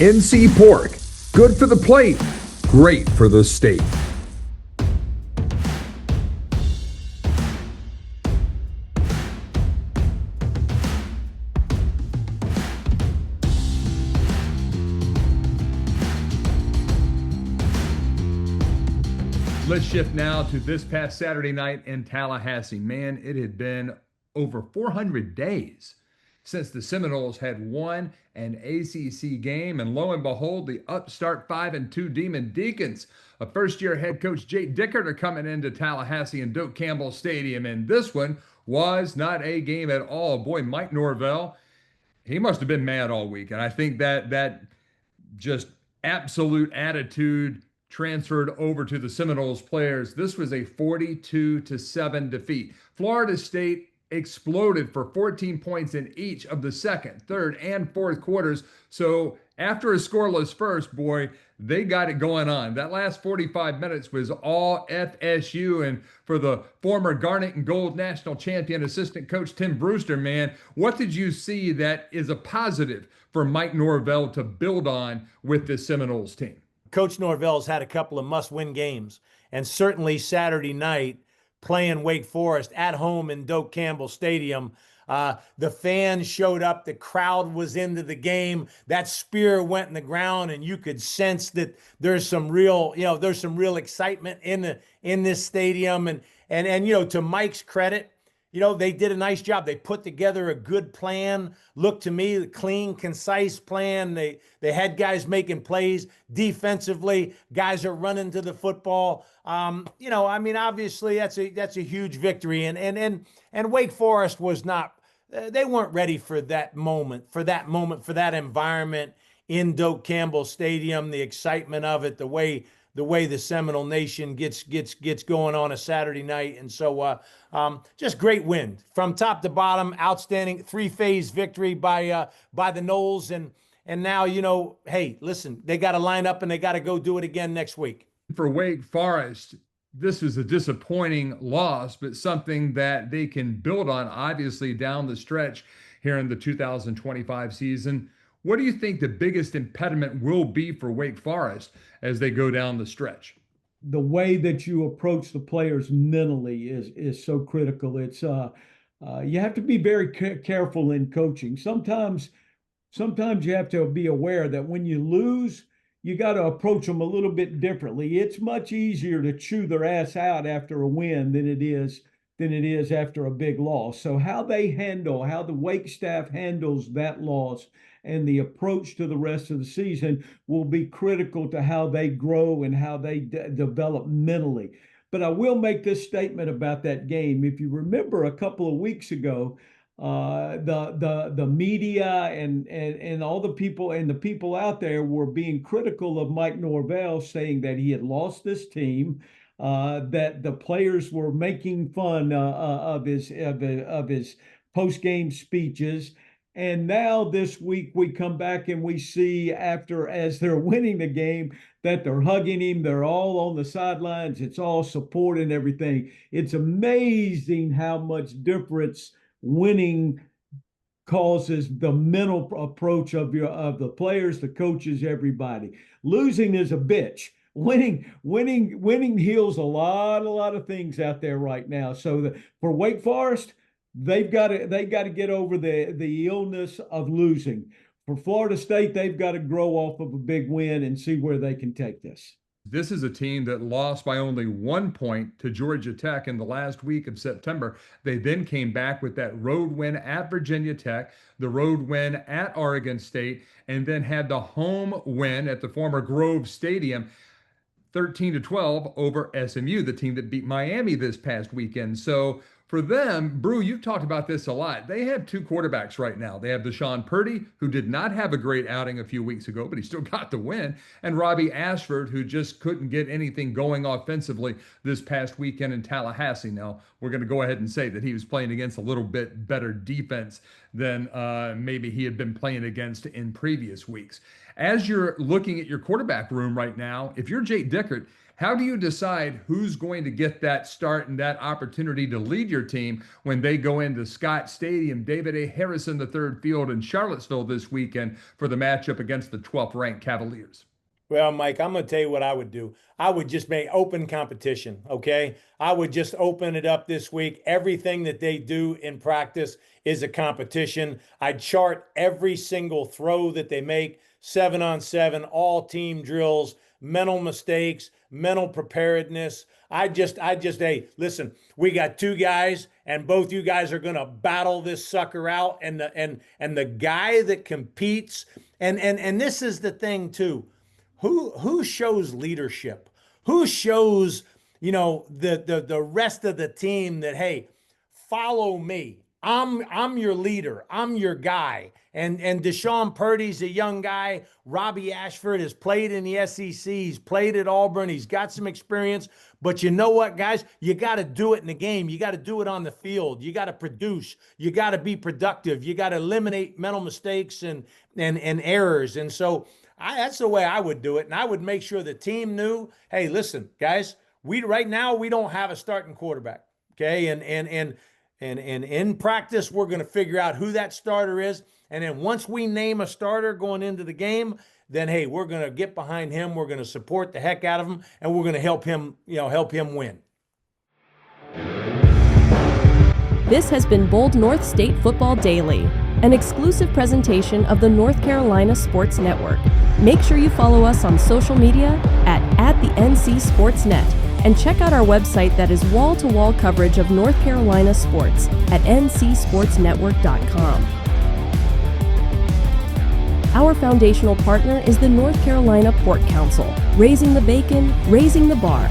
NC pork, good for the plate, great for the state. Let's shift now to this past Saturday night in Tallahassee. Man, it had been over 400 days since the Seminoles had won an ACC game, and lo and behold, the upstart 5-2 Demon Deacons, a first-year head coach Jake Dickert, are coming into Tallahassee and Doak Campbell Stadium, and this one was not a game at all. Boy, Mike Norvell, he must have been mad all week, and I think that just absolute attitude transferred over to the Seminoles players. This was a 42-7 defeat. Florida State exploded for 14 points in each of the second, third, and fourth quarters. So after a scoreless first, boy, they got it going on. That last 45 minutes was all FSU. And for the former Garnet and Gold national champion assistant coach Tim Brewster, man, what did you see that is a positive for Mike Norvell to build on with this Seminoles team? Coach Norvell's had a couple of must-win games, and certainly Saturday night playing Wake Forest at home in Doak Campbell Stadium. The fans showed up. The crowd was into the game. That spear went in the ground, and you could sense that there's some real excitement in this stadium. And to Mike's credit, they did a nice job. They put together a good plan. Looked to me, a clean, concise plan. They had guys making plays defensively. Guys are running to the football. Obviously that's a huge victory. And Wake Forest was not. They weren't ready for that moment, for that environment in Doak Campbell Stadium. The excitement of it, the way the Seminole Nation gets going on a Saturday night. And so just great win from top to bottom, outstanding three-phase victory by the Noles. And now, hey, listen, they got to line up and they got to go do it again next week. For Wake Forest, this is a disappointing loss, but something that they can build on, obviously, down the stretch here in the 2025 season. What do you think the biggest impediment will be for Wake Forest as they go down the stretch? The way that you approach the players mentally is so critical. It's you have to be very careful in coaching. Sometimes you have to be aware that when you lose, you got to approach them a little bit differently. It's much easier to chew their ass out after a win than it is after a big loss. So how the Wake staff handles that loss and the approach to the rest of the season will be critical to how they grow and how they develop mentally. But I will make this statement about that game. If you remember a couple of weeks ago, the media and all the people out there were being critical of Mike Norvell, saying that he had lost this team, that the players were making fun of his post-game speeches. And now this week we come back and we see as they're winning the game that they're hugging him. They're all on the sidelines. It's all support and everything. It's amazing how much difference winning causes the mental approach of the players, the coaches, everybody. Losing is a bitch. Winning heals a lot of things out there right now. So for Wake Forest, they got to get over the illness of losing. For Florida State, they've got to grow off of a big win and see where they can take this. This is a team that lost by only 1 point to Georgia Tech in the last week of September. They then came back with that road win at Virginia Tech, the road win at Oregon State, and then had the home win at the former Grove Stadium, 13-12 over SMU, the team that beat Miami this past weekend. So for them, Brew, you've talked about this a lot. They have two quarterbacks right now. They have Deshaun Purdy, who did not have a great outing a few weeks ago, but he still got the win, and Robbie Ashford, who just couldn't get anything going offensively this past weekend in Tallahassee. Now, we're going to go ahead and say that he was playing against a little bit better defense than maybe he had been playing against in previous weeks. As you're looking at your quarterback room right now, if you're Jake Dickert, How do you decide who's going to get that start and that opportunity to lead your team when they go into Scott Stadium, David A. Harrison III Field in Charlottesville this weekend for the matchup against the 12th ranked Cavaliers? Well, Mike, I'm going to tell you what I would do. I would just make open competition, okay? I would just open it up this week. Everything that they do in practice is a competition. I'd chart every single throw that they make, 7-on-7, all team drills, mental mistakes, mental preparedness. Hey, listen, we got two guys, and both you guys are going to battle this sucker out. And the guy that competes, and this is the thing too. Who shows leadership? Who shows, the rest of the team that, hey, follow me. I'm your leader. I'm your guy. And Deshaun Purdy's a young guy. Robbie Ashford has played in the SEC. He's played at Auburn. He's got some experience. But you know what, guys? You got to do it in the game. You got to do it on the field. You got to produce. You got to be productive. You got to eliminate mental mistakes and errors. And so that's the way I would do it. And I would make sure the team knew, hey, listen, guys, right now we don't have a starting quarterback. Okay. And in practice, we're going to figure out who that starter is. And then once we name a starter going into the game, then, hey, we're going to get behind him. We're going to support the heck out of him, and we're going to help him win. This has been Bold North State Football Daily, an exclusive presentation of the North Carolina Sports Network. Make sure you follow us on social media at the NC Sports Net, and check out our website that is wall-to-wall coverage of North Carolina sports at ncsportsnetwork.com. Our foundational partner is the North Carolina Pork Council, raising the bacon, raising the bar.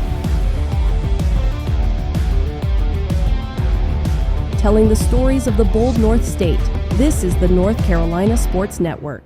Telling the stories of the bold North State, this is the North Carolina Sports Network.